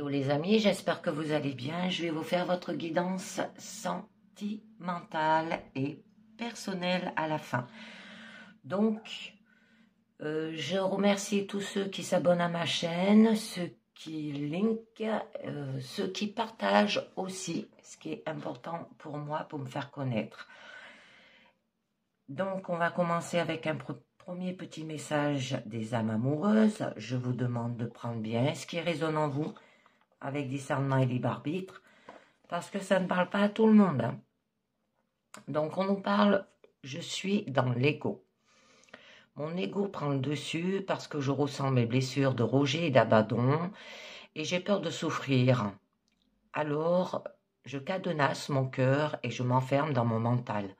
Hello les amis, j'espère que vous allez bien. Je vais vous faire votre guidance sentimentale et personnelle à la fin. Donc, je remercie tous ceux qui s'abonnent à ma chaîne, ceux qui linkent, ceux qui partagent aussi, ce qui est important pour moi, pour me faire connaître. Donc, on va commencer avec un premier petit message des âmes amoureuses. Je vous demande de prendre bien ce qui résonne en vous, avec discernement et libre arbitre, parce que ça ne parle pas à tout le monde. Hein. Donc on nous parle, je suis dans l'ego. Mon ego prend le dessus parce que je ressens mes blessures de rejet et d'abandon et j'ai peur de souffrir. Alors, je cadenasse mon cœur et je m'enferme dans mon mental.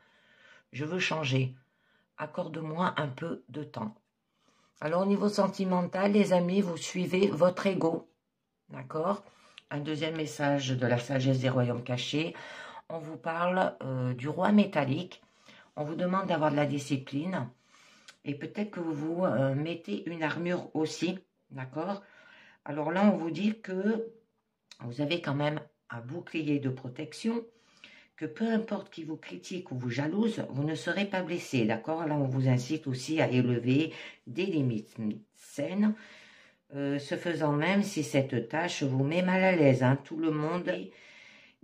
Je veux changer. Accorde-moi un peu de temps. Alors au niveau sentimental, les amis, vous suivez votre ego. D'accord ? Un deuxième message de la sagesse des royaumes cachés. On vous parle du roi métallique. On vous demande d'avoir de la discipline. Et peut-être que vous vous mettez une armure aussi. D'accord? Alors là, on vous dit que vous avez quand même un bouclier de protection. Que peu importe qui vous critique ou vous jalouse, vous ne serez pas blessé. D'accord? Là, on vous incite aussi à élever des limites saines. Ce faisant, même si cette tâche vous met mal à l'aise, hein, tout le monde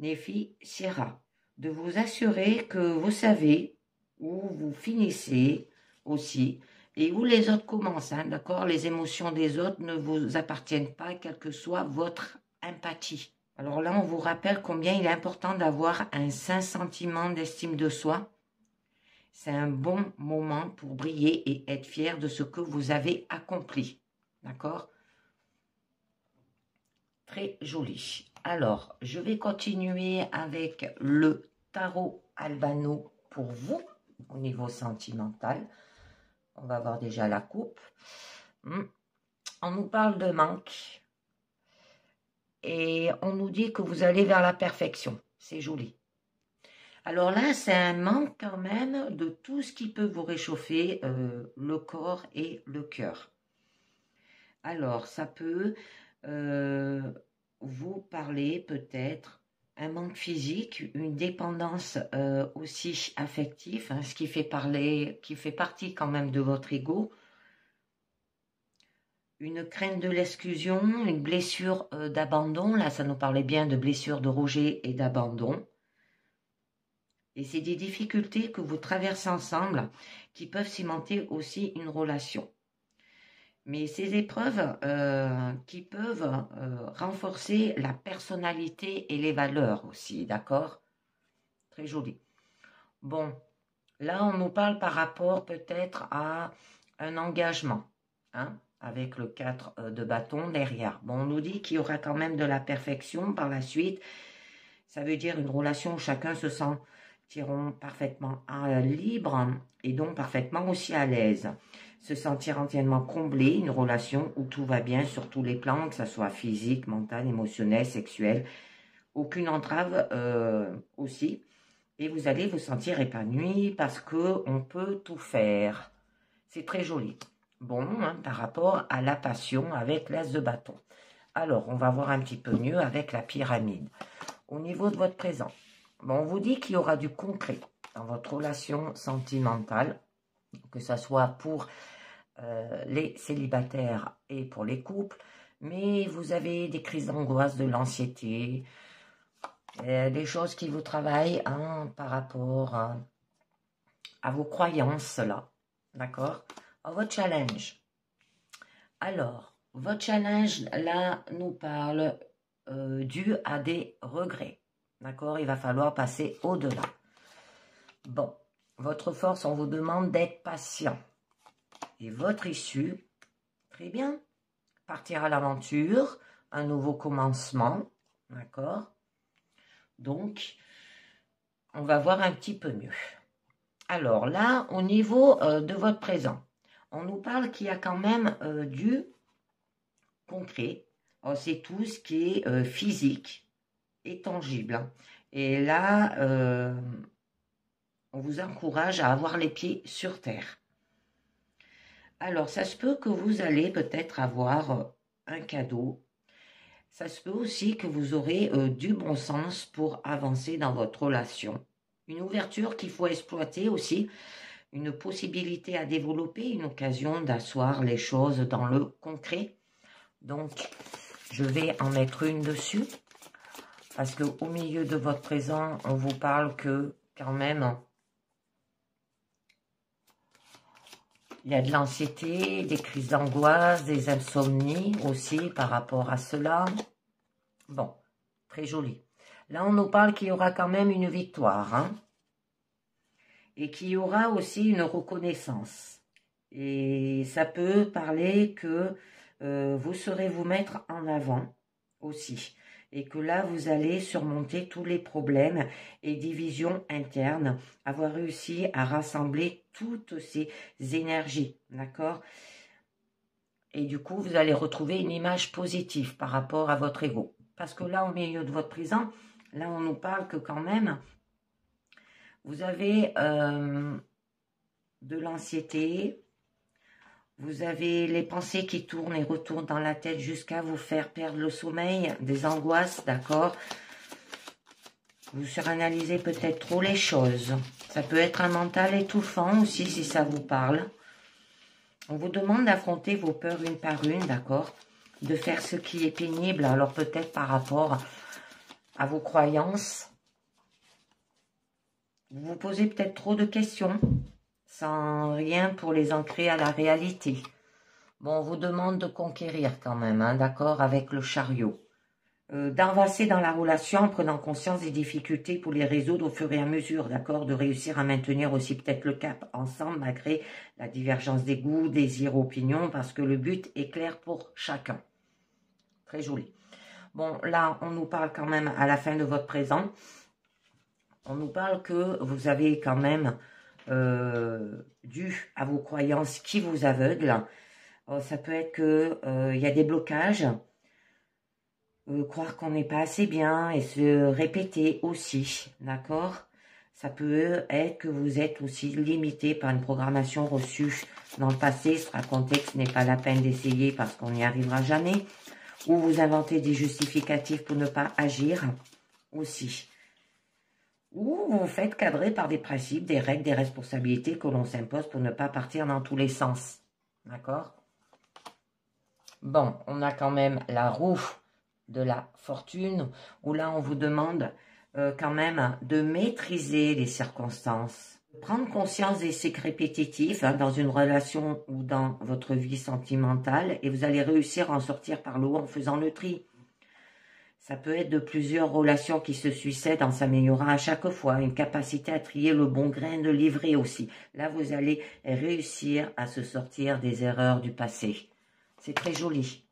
bénéficiera. De vous assurer que vous savez où vous finissez aussi et où les autres commencent. Hein, d'accord? Les émotions des autres ne vous appartiennent pas, quelle que soit votre empathie. Alors là, on vous rappelle combien il est important d'avoir un sain sentiment d'estime de soi. C'est un bon moment pour briller et être fier de ce que vous avez accompli. D'accord? Très joli. Alors, je vais continuer avec le tarot albano pour vous, au niveau sentimental. On va voir déjà la coupe. On nous parle de manque. Et on nous dit que vous allez vers la perfection. C'est joli. Alors là, c'est un manque quand même de tout ce qui peut vous réchauffer le corps et le cœur. Alors, ça peut... vous parlez peut-être un manque physique, une dépendance aussi affective, hein, ce qui fait partie quand même de votre ego, une crainte de l'exclusion, une blessure d'abandon, là ça nous parlait bien de blessure de rejet et d'abandon, et c'est des difficultés que vous traversez ensemble qui peuvent cimenter aussi une relation. Mais ces épreuves qui peuvent renforcer la personnalité et les valeurs aussi, d'accord? Très joli. Bon, là on nous parle par rapport peut-être à un engagement, hein, avec le 4 de bâton derrière. Bon, on nous dit qu'il y aura quand même de la perfection par la suite. Ça veut dire une relation où chacun se sentiront parfaitement libre et donc parfaitement aussi à l'aise. Se sentir entièrement comblé, une relation où tout va bien sur tous les plans, que ce soit physique, mental, émotionnel, sexuel. Aucune entrave aussi. Et vous allez vous sentir épanoui parce qu'on peut tout faire. C'est très joli. Bon, hein, par rapport à la passion avec l'as de bâton. Alors, on va voir un petit peu mieux avec la pyramide. Au niveau de votre présent, bon, on vous dit qu'il y aura du concret dans votre relation sentimentale, que ce soit pour les célibataires et pour les couples, mais vous avez des crises d'angoisse, de l'anxiété, des choses qui vous travaillent hein, par rapport à vos croyances là, d'accord? Votre challenge. Alors, votre challenge là nous parle dû à des regrets, d'accord? Il va falloir passer au-delà. Bon, votre force, on vous demande d'être patient. Et votre issue, très bien, partir à l'aventure, un nouveau commencement, d'accord? Donc, on va voir un petit peu mieux. Alors là, au niveau de votre présent, on nous parle qu'il y a quand même du concret. C'est tout ce qui est physique et tangible. Hein. Et là, on vous encourage à avoir les pieds sur terre. Alors, ça se peut que vous allez peut-être avoir un cadeau. Ça se peut aussi que vous aurez du bon sens pour avancer dans votre relation. Une ouverture qu'il faut exploiter aussi, une possibilité à développer, une occasion d'asseoir les choses dans le concret. Donc, je vais en mettre une dessus. Parce qu'au milieu de votre présent, on vous parle que quand même, il y a de l'anxiété, des crises d'angoisse, des insomnies aussi par rapport à cela. Bon, très joli. Là, on nous parle qu'il y aura quand même une victoire, hein, et qu'il y aura aussi une reconnaissance. Et ça peut parler que vous saurez vous mettre en avant aussi. Et que là, vous allez surmonter tous les problèmes et divisions internes, avoir réussi à rassembler toutes ces énergies, d'accord? Et du coup, vous allez retrouver une image positive par rapport à votre ego. Parce que là, au milieu de votre présent, là, on nous parle que quand même, vous avez de l'anxiété, vous avez les pensées qui tournent et retournent dans la tête jusqu'à vous faire perdre le sommeil, des angoisses, d'accord? Vous suranalysez peut-être trop les choses. Ça peut être un mental étouffant aussi, si ça vous parle. On vous demande d'affronter vos peurs une par une, d'accord? De faire ce qui est pénible, alors peut-être par rapport à vos croyances. Vous vous posez peut-être trop de questions, sans rien pour les ancrer à la réalité. Bon, on vous demande de conquérir quand même, hein, d'accord, avec le chariot. D'avancer dans la relation en prenant conscience des difficultés pour les résoudre au fur et à mesure, d'accord, de réussir à maintenir aussi peut-être le cap ensemble malgré la divergence des goûts, désirs, opinions, parce que le but est clair pour chacun. Très joli. Bon, là, on nous parle quand même à la fin de votre présent. On nous parle que vous avez quand même, dû à vos croyances qui vous aveuglent, ça peut être que il y a des blocages, croire qu'on n'est pas assez bien et se répéter aussi, d'accord? Ça peut être que vous êtes aussi limité par une programmation reçue dans le passé, ce raconter que ce n'est pas la peine d'essayer parce qu'on n'y arrivera jamais, ou vous inventez des justificatifs pour ne pas agir aussi. Ou vous vous faites cadrer par des principes, des règles, des responsabilités que l'on s'impose pour ne pas partir dans tous les sens. D'accord? Bon, on a quand même la roue de la fortune, où là, on vous demande quand même de maîtriser les circonstances. Prendre conscience des cycles répétitifs hein, dans une relation ou dans votre vie sentimentale, et vous allez réussir à en sortir par le haut en faisant le tri. Ça peut être de plusieurs relations qui se succèdent en s'améliorant à chaque fois. Une capacité à trier le bon grain de livret aussi. Là, vous allez réussir à se sortir des erreurs du passé. C'est très joli.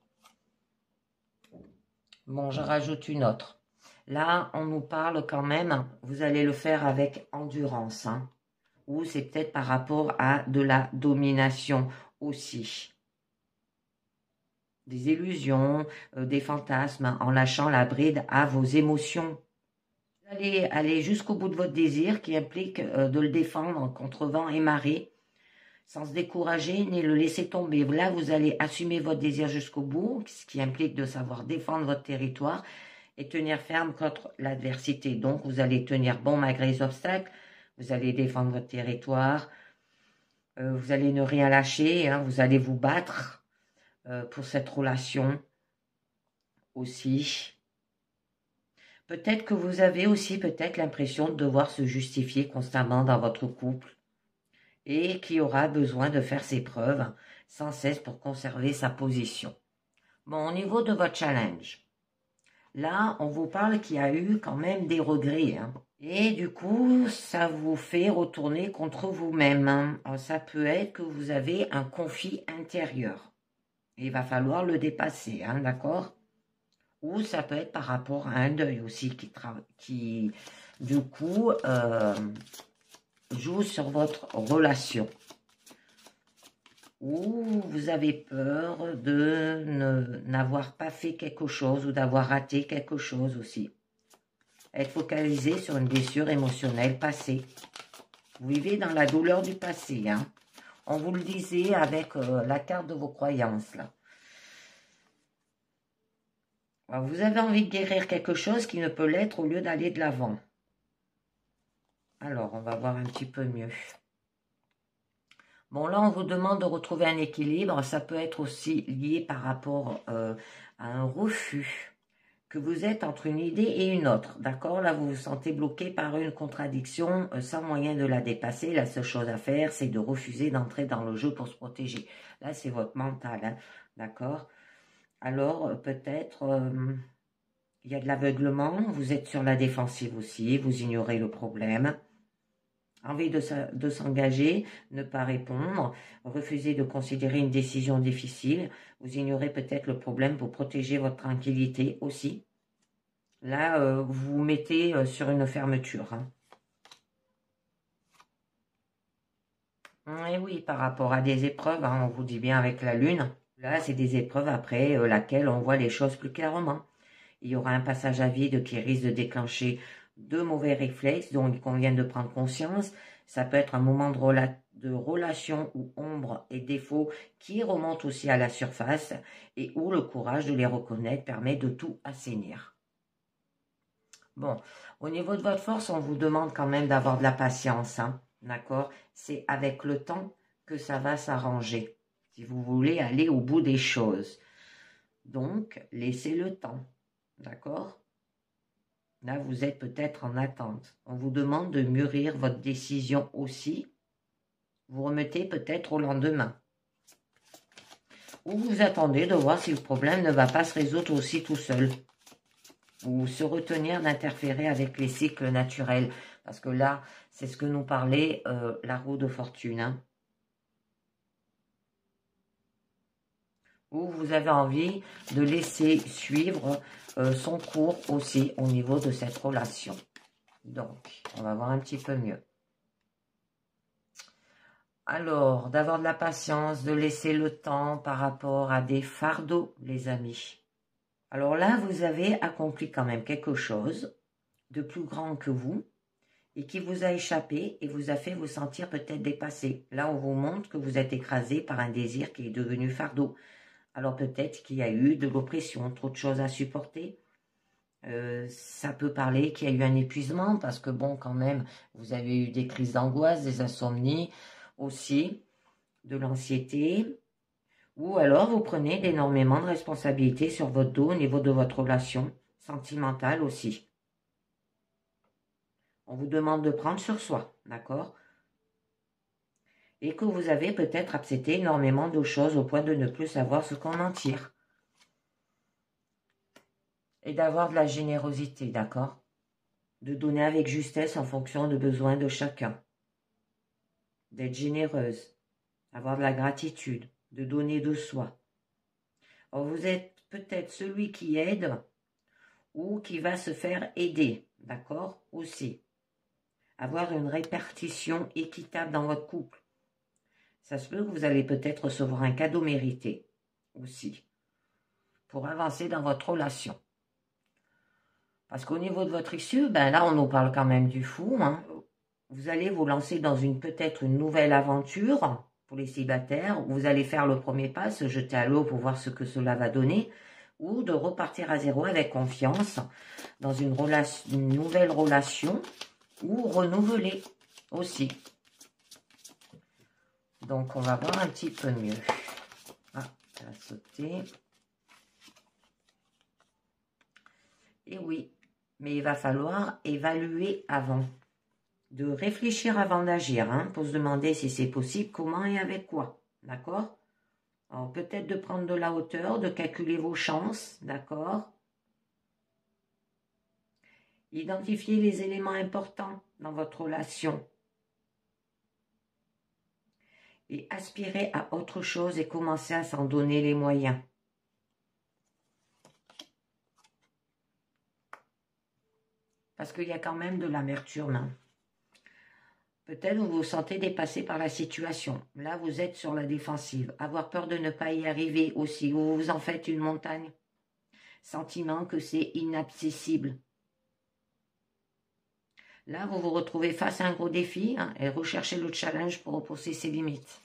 Bon, je rajoute une autre. Là, on nous parle quand même, vous allez le faire avec endurance. Hein, ou c'est peut-être par rapport à de la domination aussi. Des illusions, des fantasmes, en lâchant la bride à vos émotions. Vous allez aller jusqu'au bout de votre désir qui implique de le défendre contre vent et marée, sans se décourager ni le laisser tomber. Là, vous allez assumer votre désir jusqu'au bout, ce qui implique de savoir défendre votre territoire et tenir ferme contre l'adversité. Donc, vous allez tenir bon malgré les obstacles, vous allez défendre votre territoire, vous allez ne rien lâcher, hein, vous allez vous battre pour cette relation aussi. Peut-être que vous avez aussi peut-être l'impression de devoir se justifier constamment dans votre couple et qui aura besoin de faire ses preuves sans cesse pour conserver sa position. Bon, au niveau de votre challenge, là, on vous parle qu'il y a eu quand même des regrets. Hein. Et du coup, ça vous fait retourner contre vous-même. Hein. Ça peut être que vous avez un conflit intérieur. Il va falloir le dépasser, hein, d'accord? Ou ça peut être par rapport à un deuil aussi qui du coup, joue sur votre relation. Ou vous avez peur de n'avoir pas fait quelque chose ou d'avoir raté quelque chose aussi. Être focalisé sur une blessure émotionnelle passée. Vous vivez dans la douleur du passé, hein. On vous le disait avec la carte de vos croyances, là. Alors, vous avez envie de guérir quelque chose qui ne peut l'être au lieu d'aller de l'avant. Alors, on va voir un petit peu mieux. Bon, là, on vous demande de retrouver un équilibre. Ça peut être aussi lié par rapport à un refus que vous êtes entre une idée et une autre. D'accord? Là, vous vous sentez bloqué par une contradiction sans moyen de la dépasser. La seule chose à faire, c'est de refuser d'entrer dans le jeu pour se protéger. Là, c'est votre mental. Hein? D'accord? Alors, peut-être, il y a de l'aveuglement. Vous êtes sur la défensive aussi. Vous ignorez le problème. Envie de s'engager, ne pas répondre, refuser de considérer une décision difficile. Vous ignorez peut-être le problème pour protéger votre tranquillité aussi. Là, vous vous mettez sur une fermeture. Hein. Et oui, par rapport à des épreuves, hein, on vous dit bien avec la lune. Là, c'est des épreuves après laquelle on voit les choses plus clairement. Il y aura un passage à vide qui risque de déclencher de mauvais réflexes dont il convient de prendre conscience. Ça peut être un moment de relation où ombre et défauts qui remontent aussi à la surface et où le courage de les reconnaître permet de tout assainir. Bon, au niveau de votre force, on vous demande quand même d'avoir de la patience, hein, d'accord? C'est avec le temps que ça va s'arranger, si vous voulez aller au bout des choses. Donc, laissez le temps, d'accord? Là, vous êtes peut-être en attente. On vous demande de mûrir votre décision aussi. Vous remettez peut-être au lendemain. Ou vous attendez de voir si le problème ne va pas se résoudre aussi tout seul. Ou se retenir d'interférer avec les cycles naturels. Parce que là, c'est ce que nous parlait la roue de fortune. Hein. Ou vous avez envie de laisser suivre son cours aussi au niveau de cette relation. Donc, on va voir un petit peu mieux. Alors, d'avoir de la patience, de laisser le temps par rapport à des fardeaux, les amis. Alors là, vous avez accompli quand même quelque chose de plus grand que vous et qui vous a échappé et vous a fait vous sentir peut-être dépassé. Là, on vous montre que vous êtes écrasé par un désir qui est devenu fardeau. Alors peut-être qu'il y a eu de l'oppression, trop de choses à supporter. Ça peut parler qu'il y a eu un épuisement parce que bon, quand même, vous avez eu des crises d'angoisse, des insomnies aussi, de l'anxiété. Ou alors vous prenez énormément de responsabilités sur votre dos au niveau de votre relation sentimentale aussi. On vous demande de prendre sur soi, d'accord? Et que vous avez peut-être accepté énormément de choses au point de ne plus savoir ce qu'on en tire. Et d'avoir de la générosité, d'accord? De donner avec justesse en fonction des besoins de chacun. D'être généreuse. Avoir de la gratitude. De donner de soi. Alors vous êtes peut-être celui qui aide ou qui va se faire aider, d'accord? Aussi. Avoir une répartition équitable dans votre couple. Ça se peut que vous allez peut-être recevoir un cadeau mérité aussi pour avancer dans votre relation. Parce qu'au niveau de votre issue, ben là, on nous parle quand même du fou. Hein. Vous allez vous lancer dans peut-être une nouvelle aventure pour les célibataires. Vous allez faire le premier pas, se jeter à l'eau pour voir ce que cela va donner. Ou de repartir à zéro avec confiance dans une nouvelle relation ou renouveler aussi. Donc, on va voir un petit peu mieux. Ah, ça va sauter. Et oui, mais il va falloir évaluer avant. De réfléchir avant d'agir, hein, pour se demander si c'est possible, comment et avec quoi. D'accord? Alors, peut-être de prendre de la hauteur, de calculer vos chances, d'accord? Identifier les éléments importants dans votre relation. Et aspirer à autre chose et commencer à s'en donner les moyens. Parce qu'il y a quand même de l'amertume. Hein. Peut-être vous vous sentez dépassé par la situation. Là, vous êtes sur la défensive. Avoir peur de ne pas y arriver aussi. Vous vous en faites une montagne. Sentiment que c'est inaccessible. Là, vous vous retrouvez face à un gros défi hein, et recherchez le challenge pour repousser ses limites.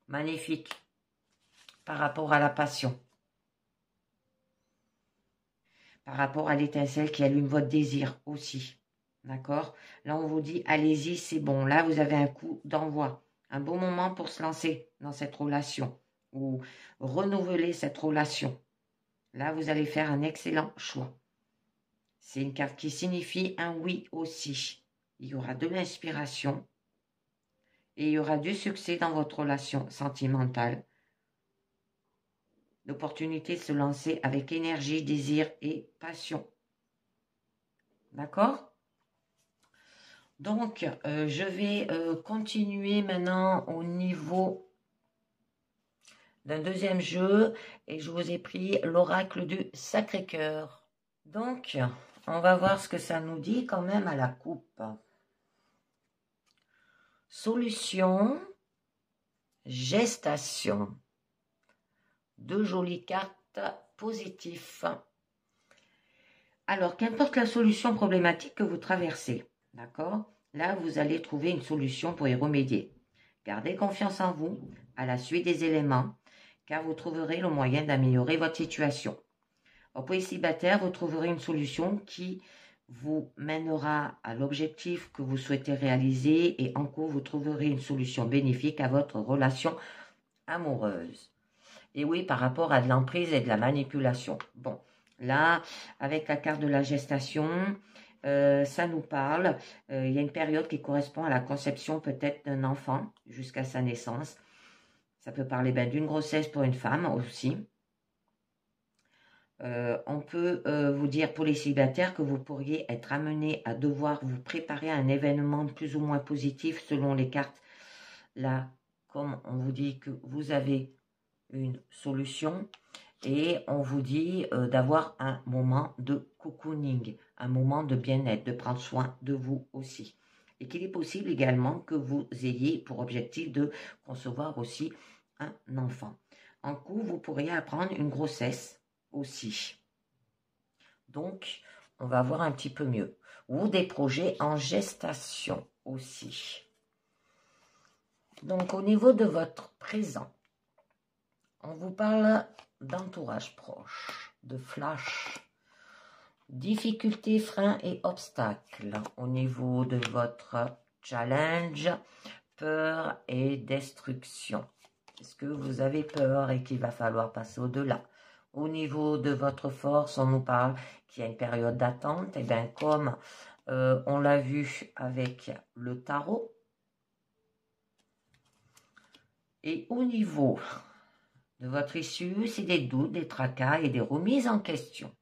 Magnifique. Par rapport à la passion. par rapport à l'étincelle qui allume votre désir aussi. D'accord? Là, on vous dit, allez-y, c'est bon. Là, vous avez un coup d'envoi. Un bon moment pour se lancer dans cette relation ou renouveler cette relation. Là, vous allez faire un excellent choix. C'est une carte qui signifie un oui aussi. Il y aura de l'inspiration et il y aura du succès dans votre relation sentimentale. L'opportunité de se lancer avec énergie, désir et passion. D'accord? Donc, je vais continuer maintenant au niveau d'un deuxième jeu et je vous ai pris l'oracle du Sacré-Cœur. Donc, on va voir ce que ça nous dit quand même à la coupe. Solution, gestation. Deux jolies cartes positives. Alors, qu'importe la solution problématique que vous traversez, d'accord? Là, vous allez trouver une solution pour y remédier. Gardez confiance en vous, à la suite des éléments, car vous trouverez le moyen d'améliorer votre situation. Pour les célibataires, vous trouverez une solution qui vous mènera à l'objectif que vous souhaitez réaliser et en cours, vous trouverez une solution bénéfique à votre relation amoureuse. Et oui, par rapport à de l'emprise et de la manipulation. Bon, là, avec la carte de la gestation, ça nous parle. Il y a une période qui correspond à la conception peut-être d'un enfant jusqu'à sa naissance. Ça peut parler d'une grossesse pour une femme aussi. On peut vous dire pour les célibataires que vous pourriez être amené à devoir vous préparer à un événement plus ou moins positif selon les cartes. Là, comme on vous dit que vous avez une solution et on vous dit d'avoir un moment de cocooning, un moment de bien-être, de prendre soin de vous aussi. Et qu'il est possible également que vous ayez pour objectif de concevoir aussi un enfant. En cours, vous pourriez apprendre une grossesse aussi. Donc, on va voir un petit peu mieux. Ou des projets en gestation aussi. Donc, au niveau de votre présent, on vous parle d'entourage proche, de flash, difficultés, freins et obstacles au niveau de votre challenge, peur et destruction. Est-ce que vous avez peur et qu'il va falloir passer au-delà? Au niveau de votre force, on nous parle qu'il y a une période d'attente. Et bien, comme on l'a vu avec le tarot. Et au niveau de votre issue, c'est des doutes, des tracas et des remises en question.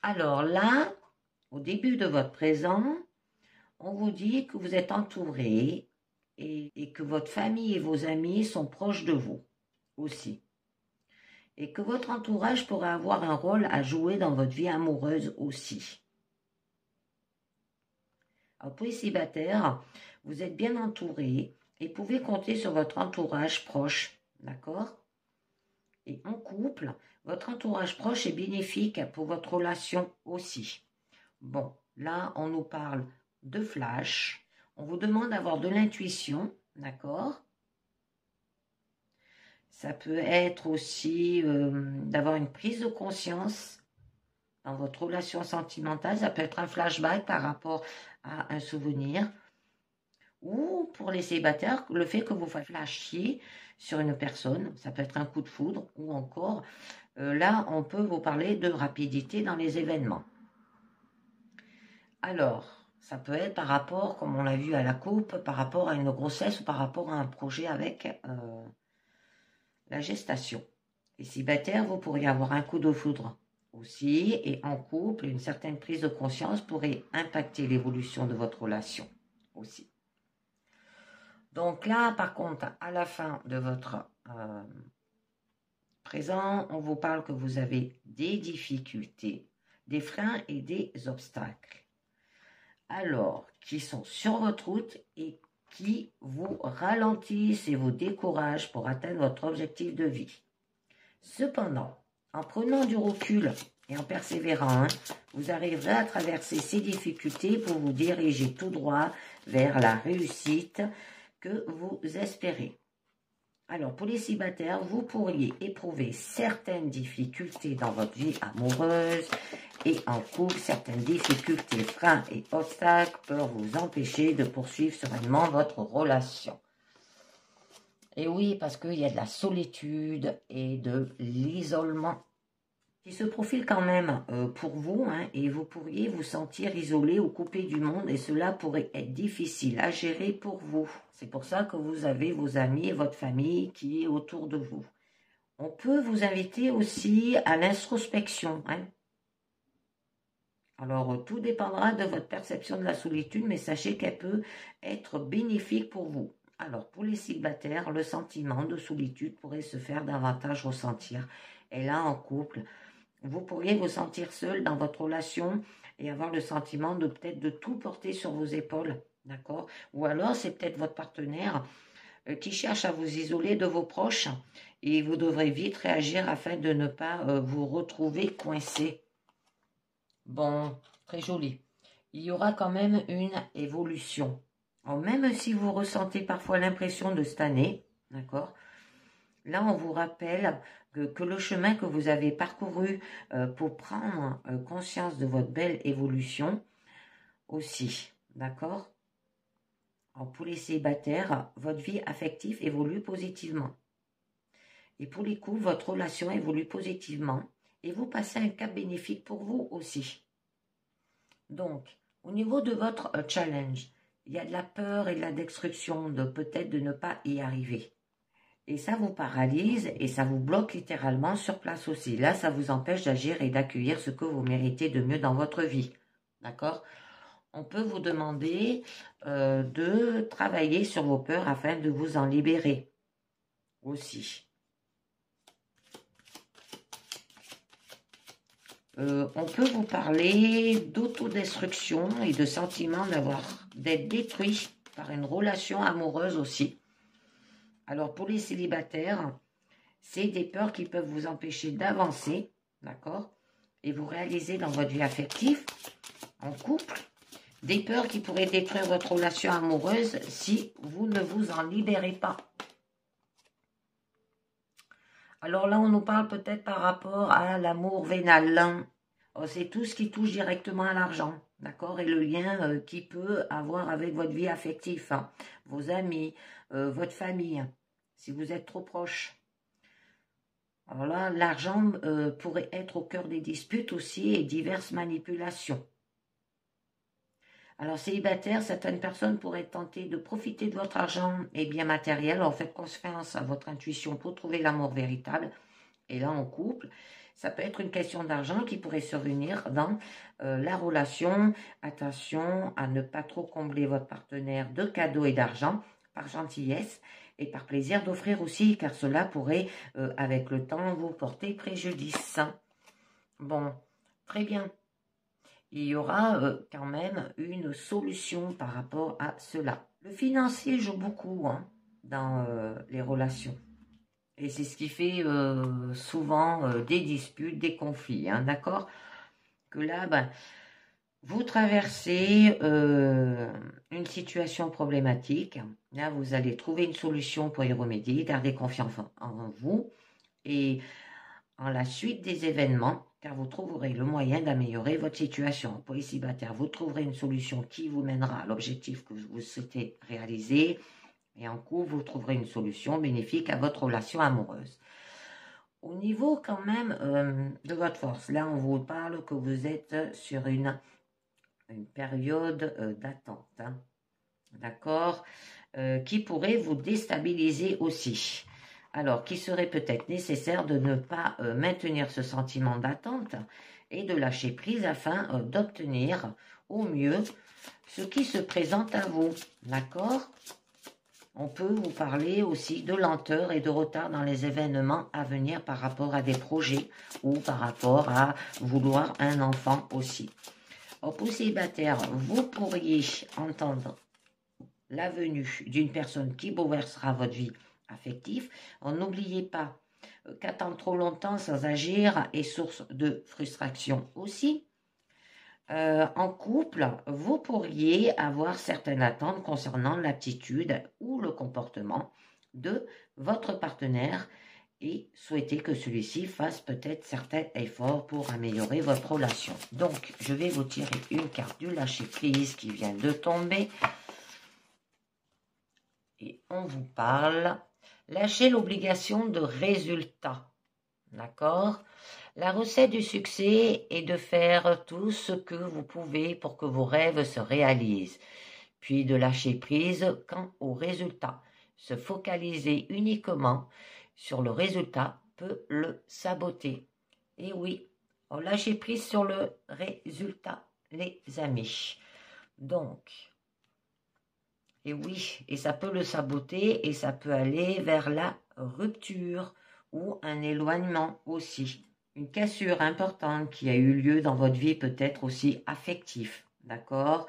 Alors là, au début de votre présent, on vous dit que vous êtes entouré et que votre famille et vos amis sont proches de vous aussi. Et que votre entourage pourrait avoir un rôle à jouer dans votre vie amoureuse aussi. Alors pour les célibataires, vous êtes bien entouré et pouvez compter sur votre entourage proche, d'accord? Et en couple, votre entourage proche est bénéfique pour votre relation aussi. Bon, là, on nous parle de flash. On vous demande d'avoir de l'intuition, d'accord? Ça peut être aussi d'avoir une prise de conscience dans votre relation sentimentale. Ça peut être un flashback par rapport à un souvenir. Ou pour les célibataires, le fait que vous flashiez sur une personne, ça peut être un coup de foudre ou encore, là, on peut vous parler de rapidité dans les événements. Alors, ça peut être par rapport, comme on l'a vu à la coupe, par rapport à une grossesse ou par rapport à un projet avec la gestation. Les célibataires, vous pourriez avoir un coup de foudre aussi, et en couple, une certaine prise de conscience pourrait impacter l'évolution de votre relation aussi. Donc là, par contre, à la fin de votre présent, on vous parle que vous avez des difficultés, des freins et des obstacles. Alors, qui sont sur votre route et qui vous ralentissent et vous découragent pour atteindre votre objectif de vie. Cependant, en prenant du recul et en persévérant, vous arriverez à traverser ces difficultés pour vous diriger tout droit vers la réussite que vous espérez. Alors, pour les célibataires, vous pourriez éprouver certaines difficultés dans votre vie amoureuse Et en couple, certaines difficultés, freins et obstacles peuvent vous empêcher de poursuivre sereinement votre relation. Et oui, parce qu'il y a de la solitude et de l'isolement qui se profile quand même pour vous, hein, et vous pourriez vous sentir isolé ou coupé du monde, et cela pourrait être difficile à gérer pour vous. C'est pour ça que vous avez vos amis et votre famille qui est autour de vous. On peut vous inviter aussi à l'introspection, hein. Alors, tout dépendra de votre perception de la solitude, mais sachez qu'elle peut être bénéfique pour vous. Alors, pour les célibataires, le sentiment de solitude pourrait se faire davantage ressentir. Et là, en couple, vous pourriez vous sentir seul dans votre relation et avoir le sentiment de peut-être de tout porter sur vos épaules, d'accord? Ou alors, c'est peut-être votre partenaire qui cherche à vous isoler de vos proches et vous devrez vite réagir afin de ne pas vous retrouver coincé. Bon, très joli. Il y aura quand même une évolution. Alors, même si vous ressentez parfois l'impression de stagner, d'accord? Là, on vous rappelle que le chemin que vous avez parcouru pour prendre conscience de votre belle évolution aussi, d'accord? Alors, pour les célibataires, votre vie affective évolue positivement. Et pour les couples, votre relation évolue positivement et vous passez un cap bénéfique pour vous aussi. Donc, au niveau de votre challenge, il y a de la peur et de la destruction, de peut-être de ne pas y arriver. Et ça vous paralyse et ça vous bloque littéralement sur place aussi. Là, ça vous empêche d'agir et d'accueillir ce que vous méritez de mieux dans votre vie. D'accord? On peut vous demander de travailler sur vos peurs afin de vous en libérer aussi. On peut vous parler d'autodestruction et de sentiment d'être détruit par une relation amoureuse aussi. Alors, pour les célibataires, c'est des peurs qui peuvent vous empêcher d'avancer, d'accord? Et vous réaliser dans votre vie affective, en couple, des peurs qui pourraient détruire votre relation amoureuse si vous ne vous en libérez pas. Alors là, on nous parle peut-être par rapport à l'amour vénal. C'est tout ce qui touche directement à l'argent, d'accord? Et le lien qu'il peut avoir avec votre vie affective, hein, vos amis, votre famille, si vous êtes trop proche. Alors là, l'argent pourrait être au cœur des disputes aussi et diverses manipulations. Alors, célibataire, certaines personnes pourraient tenter de profiter de votre argent et biens matériels. En faites confiance à votre intuition pour trouver l'amour véritable. Et là, en couple, ça peut être une question d'argent qui pourrait survenir dans la relation. Attention à ne pas trop combler votre partenaire de cadeaux et d'argent par gentillesse et par plaisir d'offrir aussi, car cela pourrait, avec le temps, vous porter préjudice. Bon, très bien. Il y aura quand même une solution par rapport à cela. Le financier joue beaucoup hein, dans les relations. Et c'est ce qui fait souvent des disputes, des conflits, hein, d'accord? Que là, ben, vous traversez une situation problématique. Là, vous allez trouver une solution pour y remédier, garder confiance en vous. Et en la suite des événements, car vous trouverez le moyen d'améliorer votre situation. Pour les célibataires, vous trouverez une solution qui vous mènera à l'objectif que vous souhaitez réaliser. Et en couple, vous trouverez une solution bénéfique à votre relation amoureuse. Au niveau quand même de votre force, là on vous parle que vous êtes sur une période d'attente, hein, d'accord, qui pourrait vous déstabiliser aussi. Alors, qui serait peut-être nécessaire de ne pas maintenir ce sentiment d'attente et de lâcher prise afin d'obtenir au mieux ce qui se présente à vous, d'accord? On peut vous parler aussi de lenteur et de retard dans les événements à venir par rapport à des projets ou par rapport à vouloir un enfant aussi. Pour célibataire, vous pourriez entendre la venue d'une personne qui bouleversera votre vie affective. N'oubliez pas qu'attendre trop longtemps sans agir est source de frustration aussi. En couple, vous pourriez avoir certaines attentes concernant l'attitude ou le comportement de votre partenaire et souhaitez que celui-ci fasse peut-être certains efforts pour améliorer votre relation. Donc, je vais vous tirer une carte du lâcher-prise qui vient de tomber. Et on vous parle, lâchez l'obligation de résultat. D'accord? La recette du succès est de faire tout ce que vous pouvez pour que vos rêves se réalisent. Puis de lâcher prise quant au résultat. Se focaliser uniquement sur le résultat peut le saboter. Et oui, on lâche prise sur le résultat, les amis. Donc, et oui, et ça peut le saboter et ça peut aller vers la rupture ou un éloignement aussi. Une cassure importante qui a eu lieu dans votre vie peut être aussi affective, d'accord?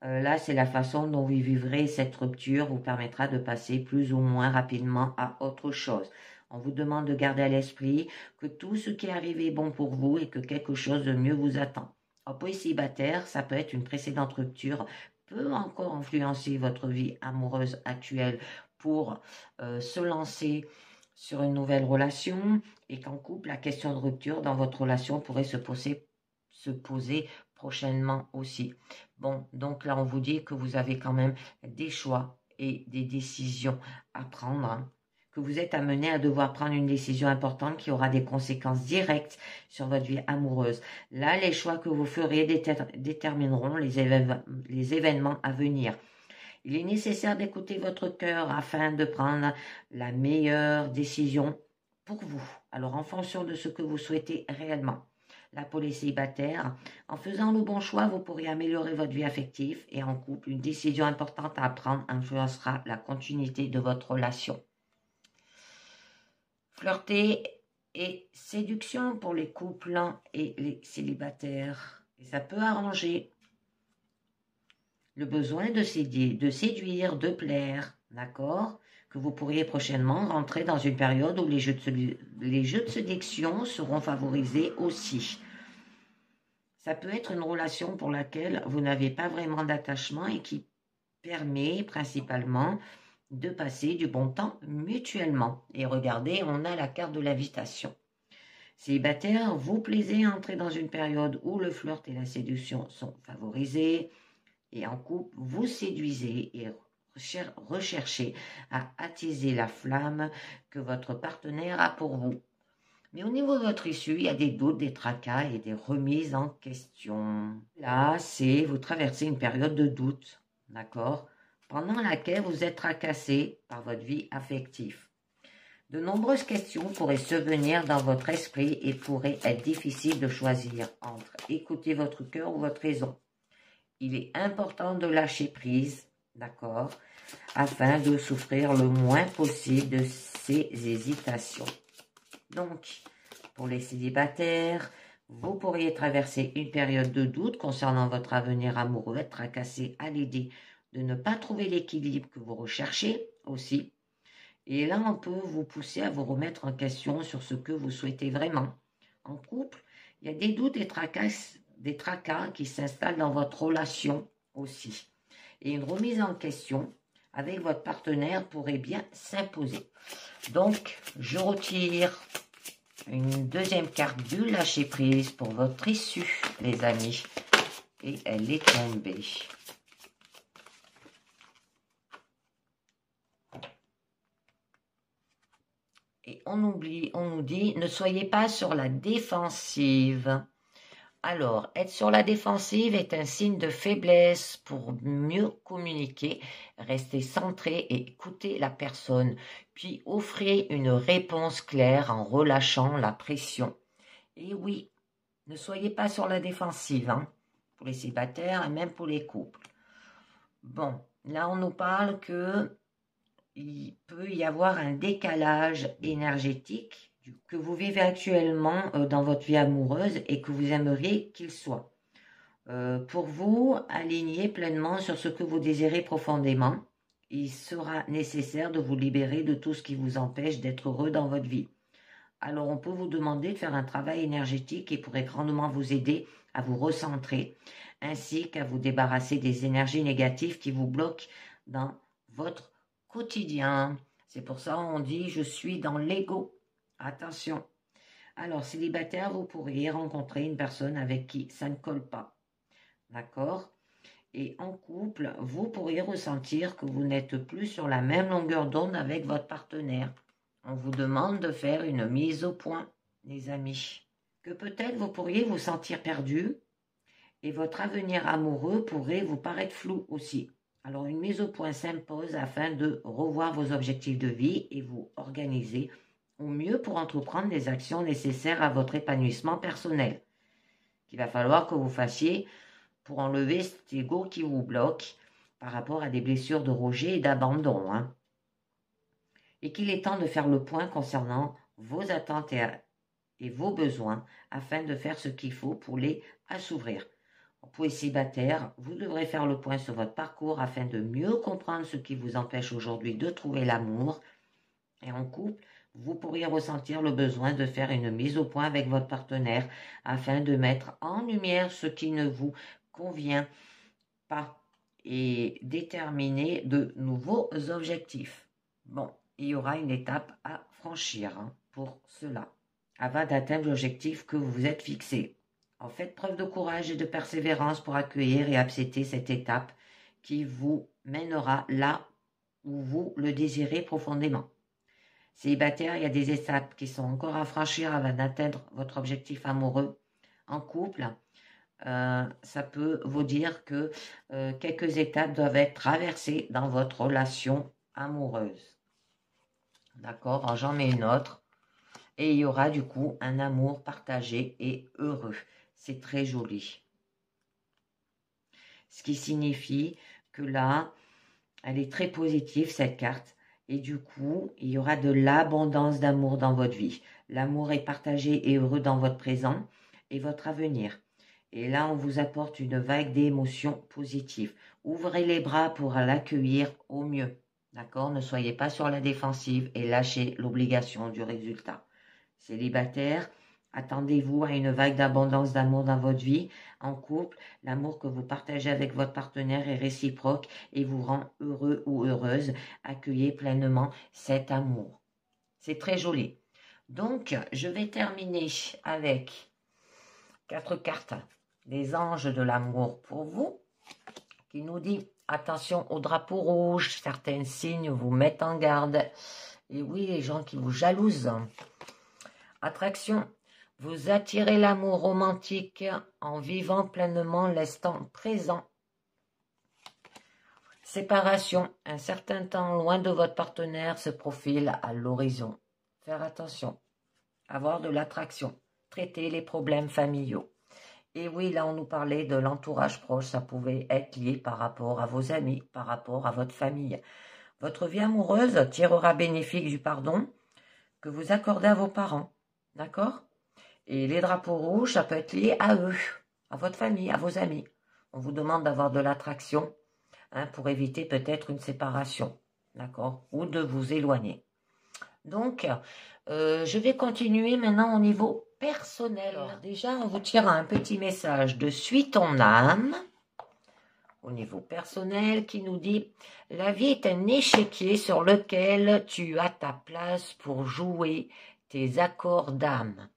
Là, c'est la façon dont vous vivrez cette rupture vous permettra de passer plus ou moins rapidement à autre chose. On vous demande de garder à l'esprit que tout ce qui est arrivé est bon pour vous et que quelque chose de mieux vous attend. Pour les célibataires, ça peut être une précédente rupture, peut encore influencer votre vie amoureuse actuelle pour se lancer sur une nouvelle relation et qu'en couple, la question de rupture dans votre relation pourrait se poser prochainement aussi. Bon, donc là, on vous dit que vous avez quand même des choix et des décisions à prendre, hein, que vous êtes amené à devoir prendre une décision importante qui aura des conséquences directes sur votre vie amoureuse. Là, les choix que vous ferez détermineront les événements à venir. Il est nécessaire d'écouter votre cœur afin de prendre la meilleure décision pour vous. Alors, en fonction de ce que vous souhaitez réellement. Là, pour les célibataires, en faisant le bon choix, vous pourrez améliorer votre vie affective et en couple. Une décision importante à prendre influencera la continuité de votre relation. Flirter et séduction pour les couples et les célibataires. Et ça peut arranger le besoin de séduire, de plaire, d'accord? Que vous pourriez prochainement rentrer dans une période où les jeux de séduction seront favorisés aussi. Ça peut être une relation pour laquelle vous n'avez pas vraiment d'attachement et qui permet principalement de passer du bon temps mutuellement. Et regardez, on a la carte de l'invitation. Célibataire, vous plaisez à entrer dans une période où le flirt et la séduction sont favorisés. Et en couple, vous séduisez et recherchez à attiser la flamme que votre partenaire a pour vous. Mais au niveau de votre issue, il y a des doutes, des tracas et des remises en question. Là, vous traversez une période de doute, d'accord, pendant laquelle vous êtes tracassé par votre vie affective. De nombreuses questions pourraient survenir dans votre esprit et pourraient être difficiles de choisir entre écouter votre cœur ou votre raison. Il est important de lâcher prise, d'accord, afin de souffrir le moins possible de ces hésitations. Donc, pour les célibataires, vous pourriez traverser une période de doute concernant votre avenir amoureux, être tracassé à l'idée de ne pas trouver l'équilibre que vous recherchez aussi. Et là, on peut vous pousser à vous remettre en question sur ce que vous souhaitez vraiment. En couple, il y a des doutes et des tracas qui s'installent dans votre relation aussi. Et une remise en question avec votre partenaire pourrait bien s'imposer. Donc, je retire une deuxième carte du lâcher prise pour votre issue, les amis. Et elle est tombée. Et on nous dit, ne soyez pas sur la défensive. Alors, être sur la défensive est un signe de faiblesse. Pour mieux communiquer, restez centré et écoutez la personne, puis offrez une réponse claire en relâchant la pression. Et oui, ne soyez pas sur la défensive, hein, pour les célibataires et même pour les couples. Bon, là on nous parle que il peut y avoir un décalage énergétique que vous vivez actuellement dans votre vie amoureuse et que vous aimeriez qu'il soit. Pour vous, aligner pleinement sur ce que vous désirez profondément, il sera nécessaire de vous libérer de tout ce qui vous empêche d'être heureux dans votre vie. Alors, on peut vous demander de faire un travail énergétique qui pourrait grandement vous aider à vous recentrer, ainsi qu'à vous débarrasser des énergies négatives qui vous bloquent dans votre quotidien. C'est pour ça qu'on dit « je suis dans l'ego ». Attention. Alors, célibataire, vous pourriez rencontrer une personne avec qui ça ne colle pas. D'accord? Et en couple, vous pourriez ressentir que vous n'êtes plus sur la même longueur d'onde avec votre partenaire. On vous demande de faire une mise au point, les amis. Que peut-être vous pourriez vous sentir perdu et votre avenir amoureux pourrait vous paraître flou aussi. Alors, une mise au point s'impose afin de revoir vos objectifs de vie et vous organiser au mieux pour entreprendre les actions nécessaires à votre épanouissement personnel. Qu'il va falloir que vous fassiez pour enlever cet ego qui vous bloque par rapport à des blessures de rejet et d'abandon. Et qu'il est temps de faire le point concernant vos attentes et vos besoins afin de faire ce qu'il faut pour les assouvir. Pour les célibataires, vous devrez faire le point sur votre parcours afin de mieux comprendre ce qui vous empêche aujourd'hui de trouver l'amour. Et en couple, vous pourriez ressentir le besoin de faire une mise au point avec votre partenaire afin de mettre en lumière ce qui ne vous convient pas et déterminer de nouveaux objectifs. Bon, il y aura une étape à franchir pour cela, avant d'atteindre l'objectif que vous vous êtes fixé. En faites preuve de courage et de persévérance pour accueillir et accepter cette étape qui vous mènera là où vous le désirez profondément. Célibataire, il y a des étapes qui sont encore à franchir avant d'atteindre votre objectif amoureux. En couple, ça peut vous dire que quelques étapes doivent être traversées dans votre relation amoureuse. D'accord, j'en mets une autre. Et il y aura du coup un amour partagé et heureux. C'est très joli. Ce qui signifie que là, elle est très positive cette carte. Et du coup, il y aura de l'abondance d'amour dans votre vie. L'amour est partagé et heureux dans votre présent et votre avenir. Et là, on vous apporte une vague d'émotions positives. Ouvrez les bras pour l'accueillir au mieux. D'accord? Ne soyez pas sur la défensive et lâchez l'obligation du résultat. Célibataire, attendez-vous à une vague d'abondance d'amour dans votre vie. En couple, l'amour que vous partagez avec votre partenaire est réciproque et vous rend heureux ou heureuse. Accueillez pleinement cet amour. C'est très joli. Donc, je vais terminer avec 4 cartes des anges de l'amour pour vous, qui nous dit attention au drapeau rouge, certains signes vous mettent en garde. Et oui, les gens qui vous jalousent. Attraction, vous attirez l'amour romantique en vivant pleinement l'instant présent. Séparation, un certain temps loin de votre partenaire se profile à l'horizon. Faire attention, avoir de l'attraction, traiter les problèmes familiaux. Et oui, là, on nous parlait de l'entourage proche. Ça pouvait être lié par rapport à vos amis, par rapport à votre famille. Votre vie amoureuse tirera bénéfice du pardon que vous accordez à vos parents. D'accord? Et les drapeaux rouges, ça peut être lié à eux, à votre famille, à vos amis. On vous demande d'avoir de l'attraction pour éviter peut-être une séparation. D'accord? Ou de vous éloigner. Donc, je vais continuer maintenant au niveau personnel. Alors, déjà, on vous tire un petit message de Suis ton âme au niveau personnel qui nous dit « La vie est un échiquier sur lequel tu as ta place pour jouer tes accords d'âme. »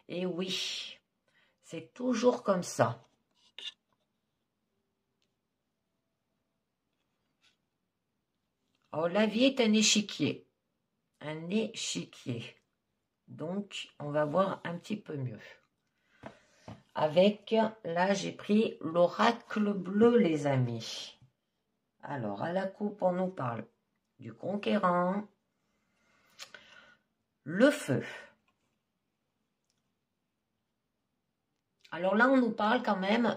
Et oui, c'est toujours comme ça. Alors, la vie est un échiquier. Un échiquier. Donc, on va voir un petit peu mieux. Avec, là, j'ai pris l'oracle bleu, les amis. Alors, à la coupe, on nous parle du conquérant, le feu. Alors là, on nous parle quand même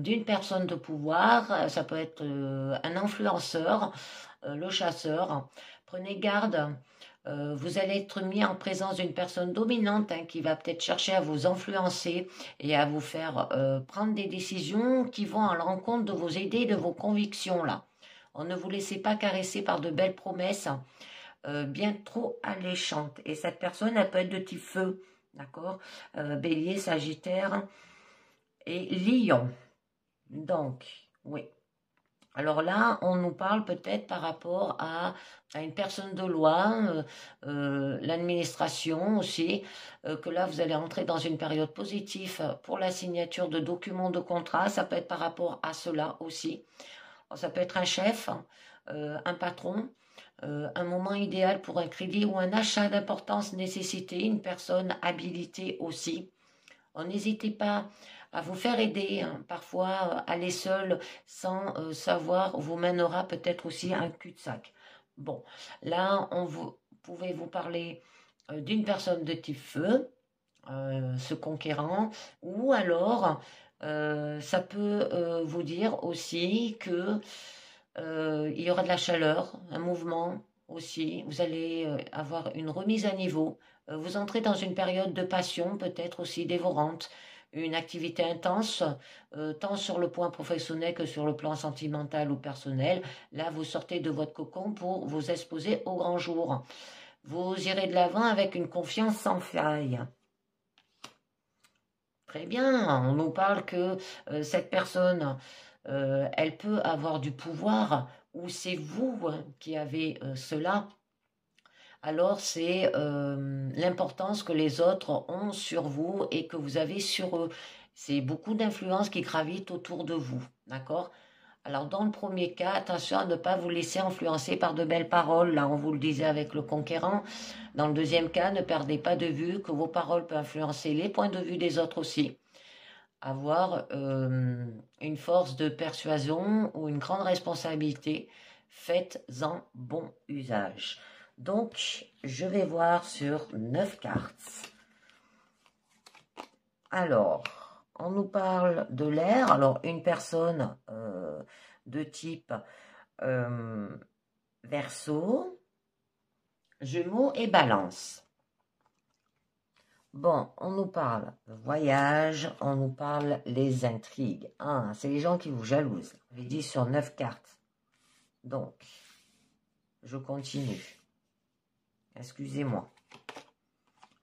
d'une personne de pouvoir. Ça peut être un influenceur, le chasseur. Prenez garde. Vous allez être mis en présence d'une personne dominante qui va peut-être chercher à vous influencer et à vous faire prendre des décisions qui vont à l'encontre de vos idées et de vos convictions. Là. Ne vous laissez pas caresser par de belles promesses bien trop alléchantes. Et cette personne, elle peut être de type feu, d'accord? Bélier, Sagittaire et Lion. Donc, oui. Alors là, on nous parle peut-être par rapport à une personne de loi, l'administration aussi, que là, vous allez entrer dans une période positive pour la signature de documents de contrat. Ça peut être par rapport à cela aussi. Alors, ça peut être un chef, un patron, un moment idéal pour un crédit ou un achat d'importance nécessité, une personne habilitée aussi. N'hésitez pas à vous faire aider, hein. Parfois, aller seul sans savoir vous mènera peut-être aussi à un cul-de-sac. Bon, là, vous pouvez vous parler d'une personne de type feu, ce conquérant, ou alors ça peut vous dire aussi que il y aura de la chaleur, un mouvement aussi. Vous allez avoir une remise à niveau. Vous entrez dans une période de passion, peut-être aussi dévorante, une activité intense, tant sur le plan professionnel que sur le plan sentimental ou personnel. Là, vous sortez de votre cocon pour vous exposer au grand jour. Vous irez de l'avant avec une confiance sans faille. Très bien, on nous parle que cette personne, elle peut avoir du pouvoir, ou c'est vous qui avez cela. Alors c'est l'importance que les autres ont sur vous et que vous avez sur eux. C'est beaucoup d'influences qui gravitent autour de vous, d'accord? Alors dans le premier cas, attention à ne pas vous laisser influencer par de belles paroles, là on vous le disait avec le conquérant. Dans le deuxième cas, ne perdez pas de vue que vos paroles peuvent influencer les points de vue des autres aussi. Avoir une force de persuasion ou une grande responsabilité, faites-en bon usage. Donc, je vais voir sur 9 cartes. Alors, on nous parle de l'air. Alors, une personne de type Verseau, Gémeaux et Balance. Bon, on nous parle de voyage, on nous parle les intrigues. Ah, c'est les gens qui vous jalousent. On les dit sur 9 cartes. Donc, je continue. Excusez-moi.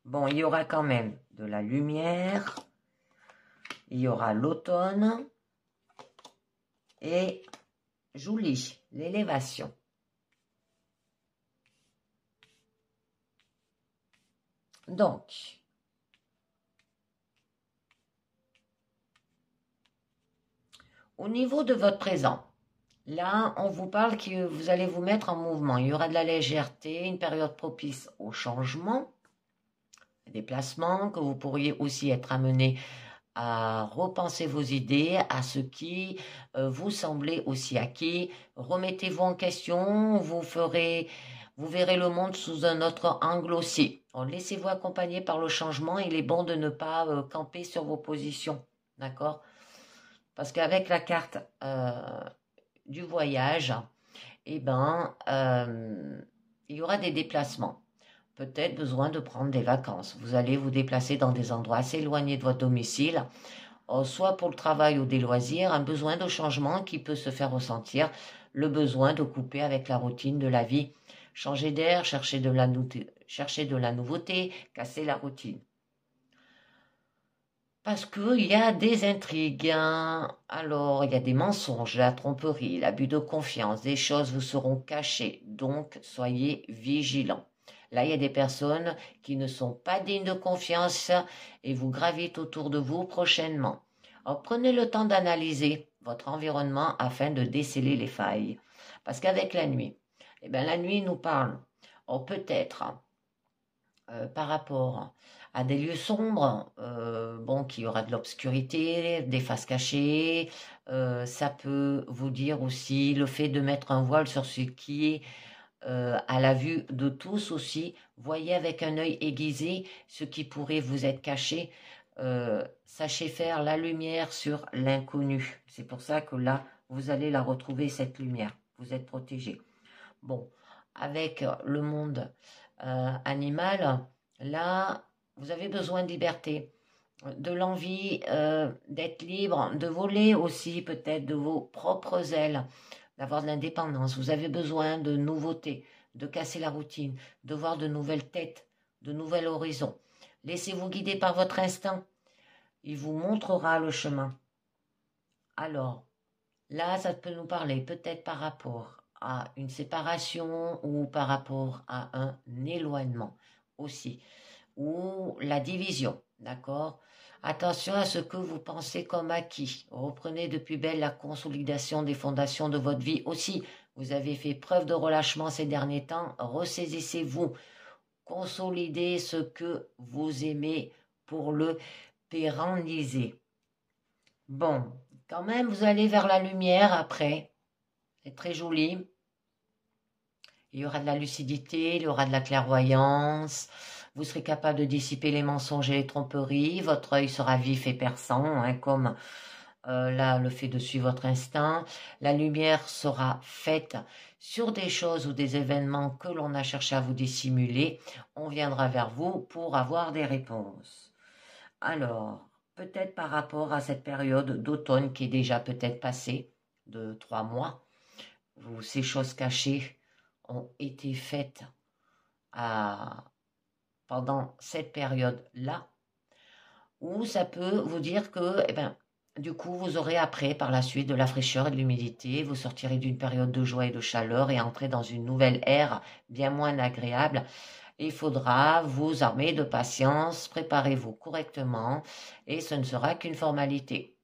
Bon, il y aura quand même de la lumière. Il y aura l'automne. Et Jouli, l'élévation. Donc, au niveau de votre présent, là, on vous parle que vous allez vous mettre en mouvement. Il y aura de la légèreté, une période propice au changement, des déplacements, que vous pourriez aussi être amené à repenser vos idées, à ce qui vous semblait aussi acquis. Remettez-vous en question, vous verrez le monde sous un autre angle aussi. Laissez-vous accompagner par le changement. Il est bon de ne pas camper sur vos positions, d'accord? Parce qu'avec la carte du voyage, eh ben, il y aura des déplacements. Peut-être besoin de prendre des vacances. Vous allez vous déplacer dans des endroits assez éloignés de votre domicile, soit pour le travail ou des loisirs, un besoin de changement qui peut se faire ressentir, le besoin de couper avec la routine de la vie. Changer d'air, chercher de la nouveauté, casser la routine. Parce qu'il y a des intrigues, hein. Alors il y a des mensonges, la tromperie, l'abus de confiance, des choses vous seront cachées, donc soyez vigilants. Là, il y a des personnes qui ne sont pas dignes de confiance et vous gravitent autour de vous prochainement. Alors prenez le temps d'analyser votre environnement afin de déceler les failles. Parce qu'avec la nuit, eh bien, la nuit nous parle, peut-être, par rapport à des lieux sombres, bon, qu'il y aura de l'obscurité, des faces cachées. Ça peut vous dire aussi le fait de mettre un voile sur ce qui est à la vue de tous aussi. Voyez avec un œil aiguisé ce qui pourrait vous être caché. Sachez faire la lumière sur l'inconnu. C'est pour ça que là, vous allez la retrouver, cette lumière. Vous êtes protégé. Bon, avec le monde animal, là, vous avez besoin de liberté, de l'envie d'être libre, de voler aussi peut-être de vos propres ailes, d'avoir de l'indépendance. Vous avez besoin de nouveautés, de casser la routine, de voir de nouvelles têtes, de nouveaux horizons. Laissez-vous guider par votre instinct. Il vous montrera le chemin. Alors, Là, ça peut nous parler peut-être par rapport à une séparation ou par rapport à un éloignement aussi, ou la division, d'accord? Attention à ce que vous pensez comme acquis. Reprenez de plus belle la consolidation des fondations de votre vie aussi. Vous avez fait preuve de relâchement ces derniers temps. Ressaisissez-vous. Consolidez ce que vous aimez pour le pérenniser. Bon, quand même, vous allez vers la lumière après. C'est très joli. Il y aura de la lucidité, il y aura de la clairvoyance. Vous serez capable de dissiper les mensonges et les tromperies. Votre œil sera vif et perçant, hein, comme là, le fait de suivre votre instinct. La lumière sera faite sur des choses ou des événements que l'on a cherché à vous dissimuler. On viendra vers vous pour avoir des réponses. Alors, peut-être par rapport à cette période d'automne qui est déjà peut-être passée, de 3 mois, où ces choses cachées ont été faites pendant cette période-là, ou ça peut vous dire que, du coup, vous aurez après, par la suite, de la fraîcheur et de l'humidité, vous sortirez d'une période de joie et de chaleur et entrez dans une nouvelle ère bien moins agréable. Il faudra vous armer de patience, préparez-vous correctement et ce ne sera qu'une formalité.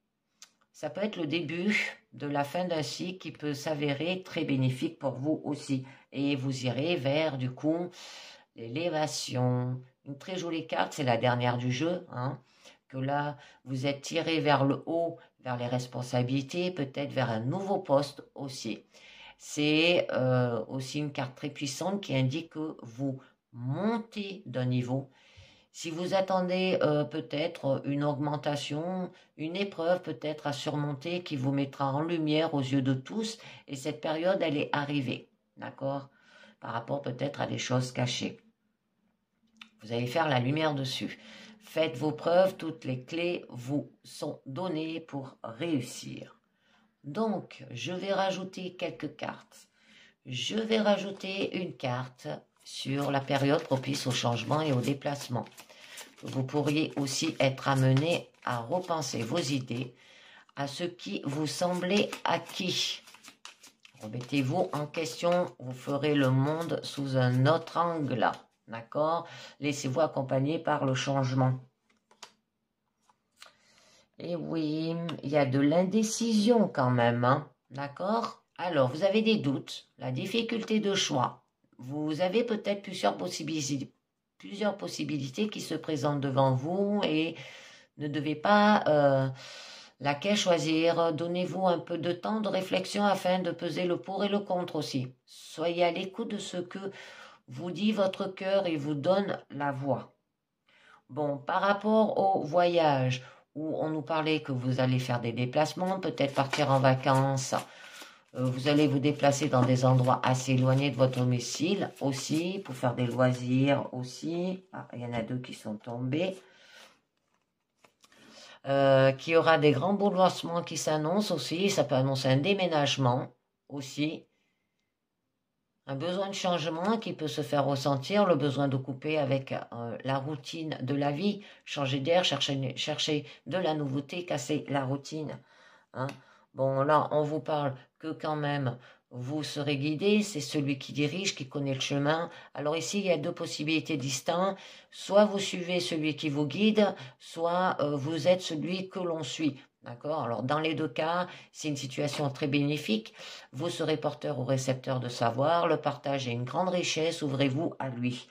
Ça peut être le début de la fin d'un cycle qui peut s'avérer très bénéfique pour vous aussi. Et vous irez vers, du coup, l'élévation. Une très jolie carte, c'est la dernière du jeu, hein, que là, vous êtes tiré vers le haut, vers les responsabilités, peut-être vers un nouveau poste aussi. C'est aussi une carte très puissante qui indique que vous montez d'un niveau. Si vous attendez peut-être une augmentation, une épreuve peut-être à surmonter qui vous mettra en lumière aux yeux de tous, et cette période, elle est arrivée, d'accord? Par rapport peut-être à des choses cachées. Vous allez faire la lumière dessus. Faites vos preuves, toutes les clés vous sont données pour réussir. Donc, je vais rajouter quelques cartes. Je vais rajouter une carte sur la période propice au changement et au déplacement. Vous pourriez aussi être amené à repenser vos idées à ce qui vous semblait acquis. Remettez-vous en question, vous ferez le monde sous un autre angle, d'accord? Laissez-vous accompagner par le changement. Et oui, il y a de l'indécision quand même, hein, d'accord? Alors, vous avez des doutes, la difficulté de choix. Vous avez peut-être plusieurs possibilités qui se présentent devant vous et ne devez pas laquelle choisir. Donnez-vous un peu de temps de réflexion afin de peser le pour et le contre aussi. Soyez à l'écoute de ce que vous dit votre cœur et vous donne la voix. Bon, par rapport au voyage, où on nous parlait que vous allez faire des déplacements, peut-être partir en vacances, vous allez vous déplacer dans des endroits assez éloignés de votre domicile aussi, pour faire des loisirs aussi. Ah, il y en a 2 qui sont tombés. Qu'il y aura des grands bouleversements qui s'annoncent aussi. Ça peut annoncer un déménagement aussi. Un besoin de changement qui peut se faire ressentir, le besoin de couper avec la routine de la vie, changer d'air, chercher de la nouveauté, casser la routine. Hein. Bon, là, on vous parle que quand même, vous serez guidé, c'est celui qui dirige, qui connaît le chemin. Alors ici, il y a 2 possibilités distinctes. Soit vous suivez celui qui vous guide, soit vous êtes celui que l'on suit. D'accord? Alors, dans les 2 cas, c'est une situation très bénéfique. Vous serez porteur ou récepteur de savoir. Le partage est une grande richesse. Ouvrez-vous à lui.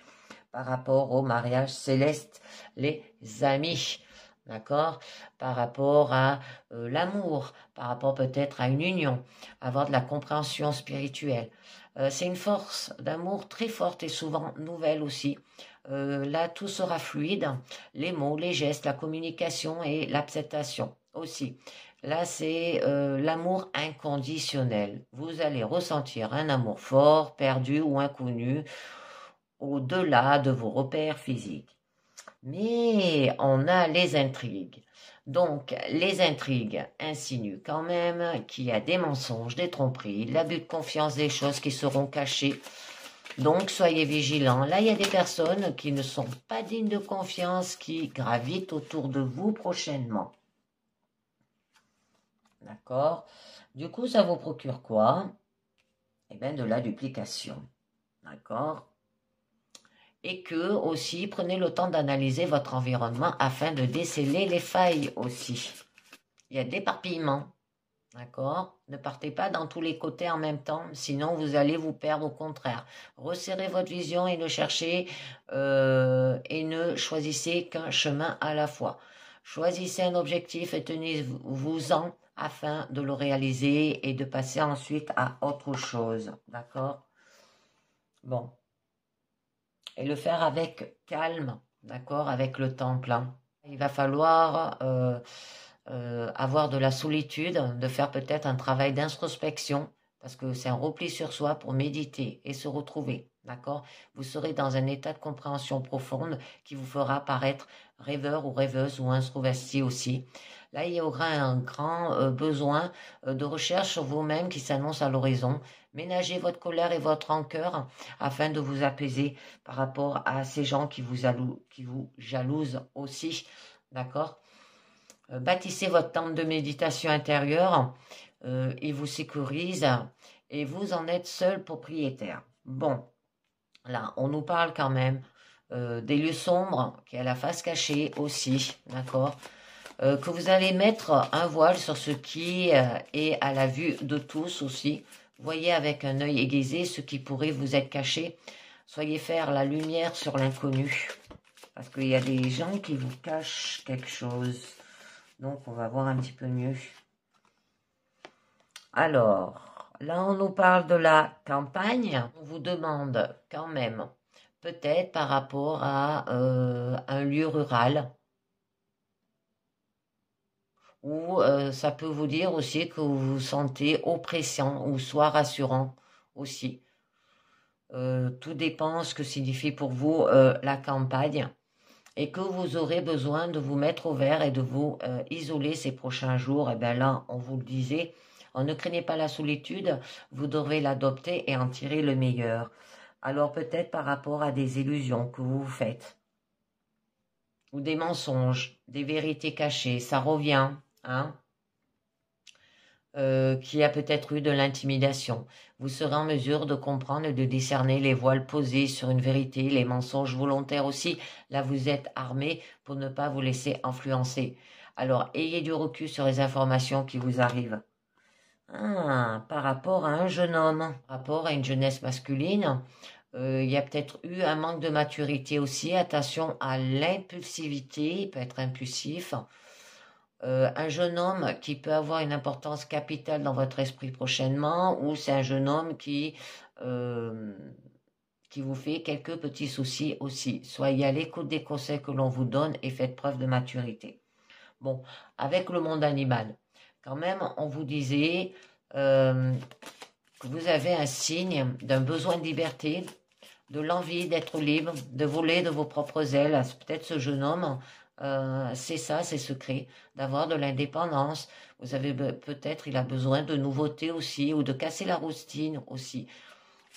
Par rapport au mariage céleste, les amis. D'accord? Par rapport à l'amour, par rapport peut-être à une union, avoir de la compréhension spirituelle. C'est une force d'amour très forte et souvent nouvelle aussi. Là, tout sera fluide. Les mots, les gestes, la communication et l'acceptation aussi. Là, c'est l'amour inconditionnel. Vous allez ressentir un amour fort, perdu ou inconnu, au-delà de vos repères physiques. Mais on a les intrigues. Donc, les intrigues insinuent quand même qu'il y a des mensonges, des tromperies, l'abus de confiance, des choses qui seront cachées. Donc, soyez vigilants. Là, il y a des personnes qui ne sont pas dignes de confiance, qui gravitent autour de vous prochainement. D'accord? Du coup, ça vous procure quoi? Eh bien, de la duplication. D'accord? Et que aussi, prenez le temps d'analyser votre environnement afin de déceler les failles aussi. Il y a de l'éparpillement. D'accord? Ne partez pas dans tous les côtés en même temps, sinon vous allez vous perdre au contraire. Resserrez votre vision et ne cherchez et ne choisissez qu'un chemin à la fois. Choisissez un objectif et tenez-vous-en afin de le réaliser et de passer ensuite à autre chose. D'accord? Bon. Et le faire avec calme, d'accord? Avec le temple, hein. Il va falloir avoir de la solitude, de faire peut-être un travail d'introspection, parce que c'est un repli sur soi pour méditer et se retrouver, d'accord? Vous serez dans un état de compréhension profonde qui vous fera paraître rêveur ou rêveuse ou introverti aussi. Là, il y aura un grand besoin de recherche sur vous-même qui s'annonce à l'horizon. Ménagez votre colère et votre rancœur afin de vous apaiser par rapport à ces gens qui vous jalousent aussi, d'accord? Bâtissez votre temple de méditation intérieure, il vous sécurise et vous en êtes seul propriétaire. Bon, là, on nous parle quand même des lieux sombres, qui a la face cachée aussi, d'accord? Que vous allez mettre un voile sur ce qui est à la vue de tous aussi. Voyez avec un œil aiguisé ce qui pourrait vous être caché. Soyez faire la lumière sur l'inconnu. Parce qu'il y a des gens qui vous cachent quelque chose. Donc, on va voir un petit peu mieux. Alors, là, on nous parle de la campagne. On vous demande quand même, peut-être par rapport à un lieu rural, ou ça peut vous dire aussi que vous vous sentez oppressant ou soit rassurant aussi. Tout dépend ce que signifie pour vous la campagne et que vous aurez besoin de vous mettre au vert et de vous isoler ces prochains jours. Et bien là, on vous le disait, ne craignez pas la solitude, vous devrez l'adopter et en tirer le meilleur. Alors peut-être par rapport à des illusions que vous vous faites, ou des mensonges, des vérités cachées, ça revient, hein, qui a peut-être eu de l'intimidation. Vous serez en mesure de comprendre et de discerner les voiles posés sur une vérité, les mensonges volontaires aussi. Là, vous êtes armé pour ne pas vous laisser influencer. Alors, ayez du recul sur les informations qui vous arrivent. Par rapport à un jeune homme, par rapport à une jeunesse masculine, il y a peut-être eu un manque de maturité aussi. Attention à l'impulsivité, il peut être impulsif. Un jeune homme qui peut avoir une importance capitale dans votre esprit prochainement, ou c'est un jeune homme qui vous fait quelques petits soucis aussi. Soyez à l'écoute des conseils que l'on vous donne et faites preuve de maturité. Bon, avec le monde animal, quand même, on vous disait que vous avez un signe d'un besoin de liberté, de l'envie d'être libre, de voler de vos propres ailes. Peut-être ce jeune homme, c'est ça, c'est secret, d'avoir de l'indépendance. Vous avez peut-être, il a besoin de nouveautés aussi, ou de casser la routine aussi,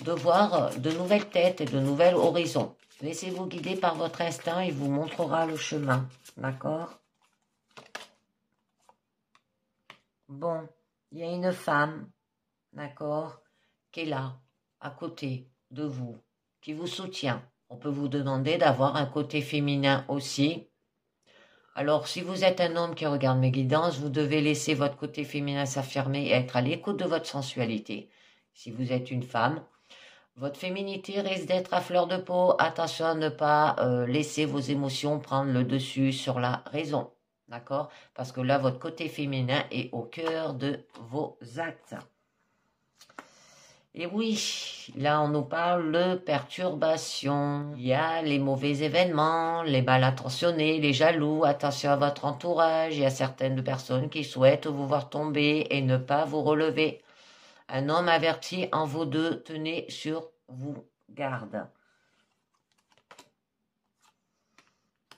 de voir de nouvelles têtes et de nouveaux horizons. Laissez-vous guider par votre instinct, il vous montrera le chemin, d'accord? Bon, il y a une femme, d'accord, qui est là, à côté de vous, qui vous soutient. On peut vous demander d'avoir un côté féminin aussi. Alors, si vous êtes un homme qui regarde mes guidances, vous devez laisser votre côté féminin s'affirmer et être à l'écoute de votre sensualité. Si vous êtes une femme, votre féminité risque d'être à fleur de peau. Attention à ne pas laisser vos émotions prendre le dessus sur la raison. D'accord? Parce que là, votre côté féminin est au cœur de vos actes. Et oui, là on nous parle de perturbations. Il y a les mauvais événements, les mal intentionnés, les jaloux. Attention à votre entourage. Il y a certaines personnes qui souhaitent vous voir tomber et ne pas vous relever. Un homme averti en vaut deux. Tenez sur vous garde.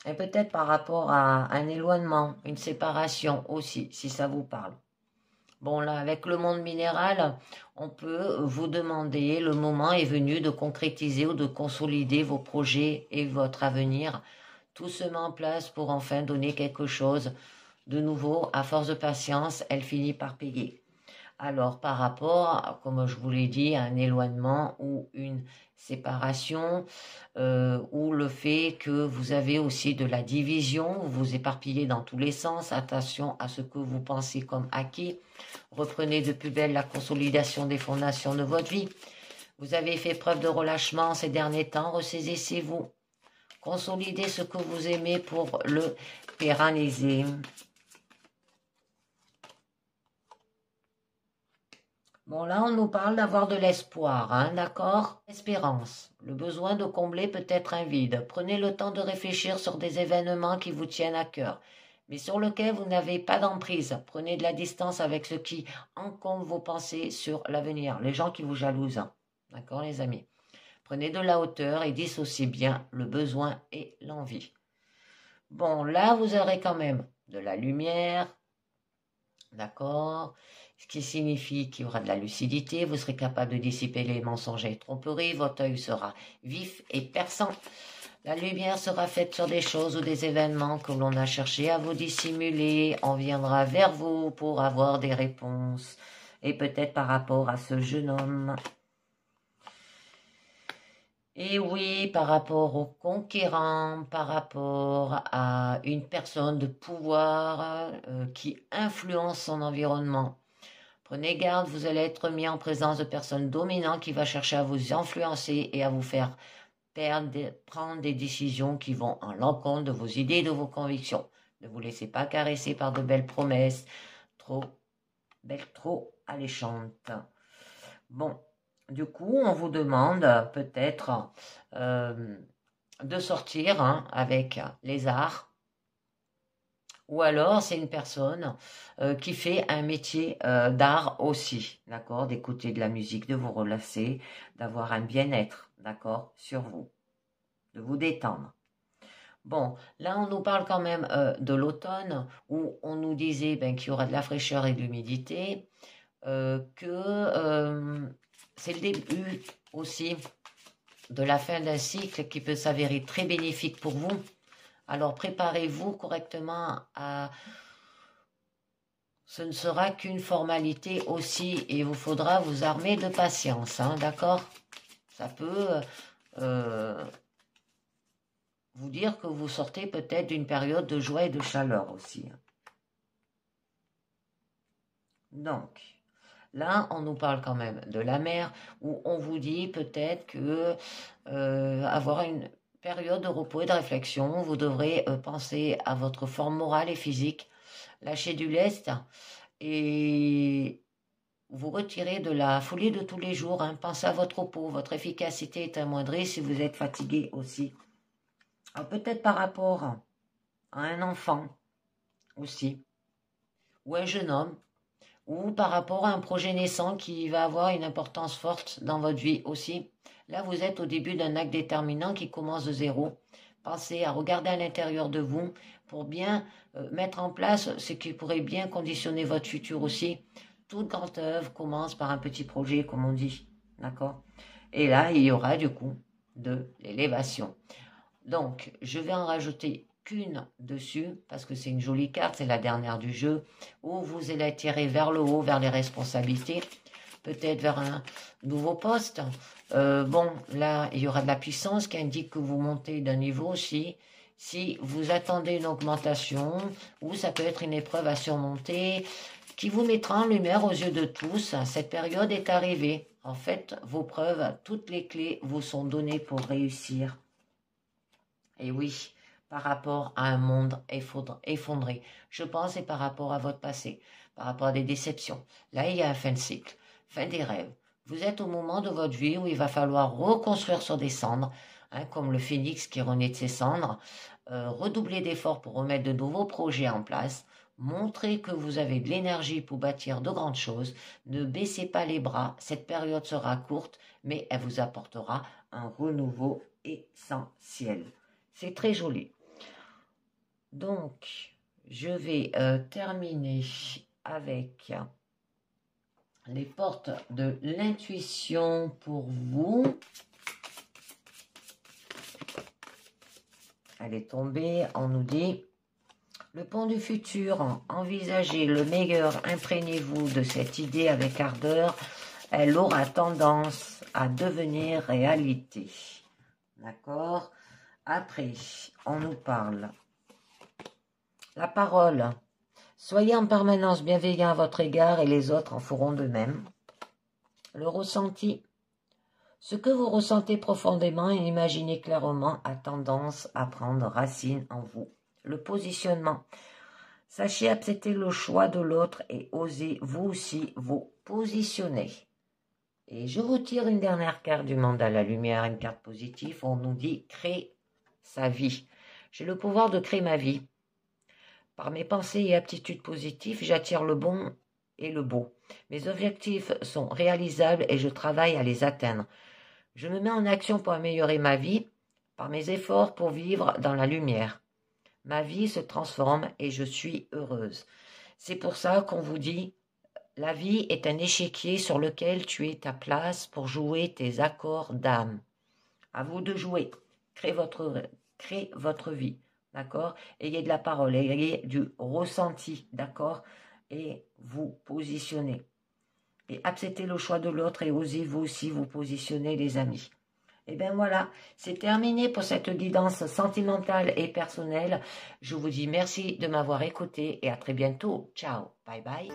Et peut-être par rapport à un éloignement, une séparation aussi, si ça vous parle. Bon, là, avec le monde minéral, on peut vous demander, le moment est venu de concrétiser ou de consolider vos projets et votre avenir. Tout se met en place pour enfin donner quelque chose de nouveau. À force de patience, elle finit par payer. Alors, par rapport, comme je vous l'ai dit, à un éloignement ou une séparation, ou le fait que vous avez aussi de la division, vous vous éparpillez dans tous les sens, attention à ce que vous pensez comme acquis, reprenez de plus belle la consolidation des fondations de votre vie. Vous avez fait preuve de relâchement ces derniers temps, ressaisissez-vous, consolidez ce que vous aimez pour le pérenniser. Bon, là, on nous parle d'avoir de l'espoir, hein, d'accord? Espérance. Le besoin de combler peut être un vide. Prenez le temps de réfléchir sur des événements qui vous tiennent à cœur, mais sur lesquels vous n'avez pas d'emprise. Prenez de la distance avec ce qui encombre vos pensées sur l'avenir, les gens qui vous jalousent. Hein. D'accord, les amis? Prenez de la hauteur et dissociez bien le besoin et l'envie. Bon, là, vous aurez quand même de la lumière, d'accord? Ce qui signifie qu'il y aura de la lucidité, vous serez capable de dissiper les mensonges et les tromperies, votre œil sera vif et perçant. La lumière sera faite sur des choses ou des événements que l'on a cherché à vous dissimuler. On viendra vers vous pour avoir des réponses. Et peut-être par rapport à ce jeune homme. Et oui, par rapport au conquérant, par rapport à une personne de pouvoir qui influence son environnement. Prenez garde, vous allez être mis en présence de personnes dominantes qui vont chercher à vous influencer et à vous faire prendre des décisions qui vont en l'encontre de vos idées et de vos convictions. Ne vous laissez pas caresser par de belles promesses, trop belles, trop alléchantes. Bon, du coup, on vous demande peut-être de sortir avec les arts. Ou alors, c'est une personne qui fait un métier d'art aussi, d'accord? D'écouter de la musique, de vous relaxer, d'avoir un bien-être, d'accord? Sur vous, de vous détendre. Bon, là, on nous parle quand même de l'automne, où on nous disait qu'il y aura de la fraîcheur et de l'humidité, que c'est le début aussi de la fin d'un cycle qui peut s'avérer très bénéfique pour vous. Alors préparez-vous correctement à... Ce ne sera qu'une formalité aussi et il vous faudra vous armer de patience, hein, d'accord? Ça peut vous dire que vous sortez peut-être d'une période de joie et de chaleur aussi. Donc, là, on nous parle quand même de la mer où on vous dit peut-être que avoir une période de repos et de réflexion, vous devrez penser à votre forme morale et physique, lâcher du lest et vous retirer de la folie de tous les jours. Hein. Pensez à votre repos, votre efficacité est amoindrie si vous êtes fatigué aussi. Peut-être par rapport à un enfant aussi, ou un jeune homme, ou par rapport à un projet naissant qui va avoir une importance forte dans votre vie aussi. Là, vous êtes au début d'un acte déterminant qui commence de zéro. Pensez à regarder à l'intérieur de vous pour bien mettre en place ce qui pourrait bien conditionner votre futur aussi. Toute grande œuvre commence par un petit projet, comme on dit. D'accord? Et là, il y aura du coup de l'élévation. Donc, je vais en rajouter qu'une dessus, parce que c'est une jolie carte, c'est la dernière du jeu, où vous allez tirer vers le haut, vers les responsabilités, peut-être vers un nouveau poste. Bon, là, il y aura de la puissance qui indique que vous montez d'un niveau aussi. Si vous attendez une augmentation, ou ça peut être une épreuve à surmonter, qui vous mettra en lumière aux yeux de tous, cette période est arrivée. En fait, vos preuves, toutes les clés vous sont données pour réussir. Et oui, par rapport à un monde effondré. Je pense et par rapport à votre passé, par rapport à des déceptions. Là, il y a un fin de cycle, fin des rêves. Vous êtes au moment de votre vie où il va falloir reconstruire sur des cendres, hein, comme le phénix qui renaît de ses cendres, redoubler d'efforts pour remettre de nouveaux projets en place, montrer que vous avez de l'énergie pour bâtir de grandes choses, ne baissez pas les bras, cette période sera courte, mais elle vous apportera un renouveau essentiel. C'est très joli. Donc, je vais terminer avec les portes de l'intuition pour vous. Elle est tombée, on nous dit Le pont du futur, envisagez le meilleur, imprégnez-vous de cette idée avec ardeur. Elle aura tendance à devenir réalité. D'accord? Après, on nous parle. La parole. Soyez en permanence bienveillant à votre égard et les autres en feront de même. Le ressenti. Ce que vous ressentez profondément et imaginez clairement a tendance à prendre racine en vous. Le positionnement. Sachez accepter le choix de l'autre et osez vous aussi vous positionner. Et je vous tire une dernière carte du monde à la lumière, une carte positive. On nous dit créer sa vie. J'ai le pouvoir de créer ma vie. Par mes pensées et aptitudes positives, j'attire le bon et le beau. Mes objectifs sont réalisables et je travaille à les atteindre. Je me mets en action pour améliorer ma vie par mes efforts pour vivre dans la lumière. Ma vie se transforme et je suis heureuse. C'est pour ça qu'on vous dit, la vie est un échiquier sur lequel tu es ta place pour jouer tes accords d'âme. À vous de jouer. Créez votre vie. D'accord? Ayez de la parole, ayez du ressenti. D'accord? Et vous positionnez. Et acceptez le choix de l'autre et osez vous aussi vous positionner, les amis. Et bien voilà, c'est terminé pour cette guidance sentimentale et personnelle. Je vous dis merci de m'avoir écouté et à très bientôt. Ciao, bye bye.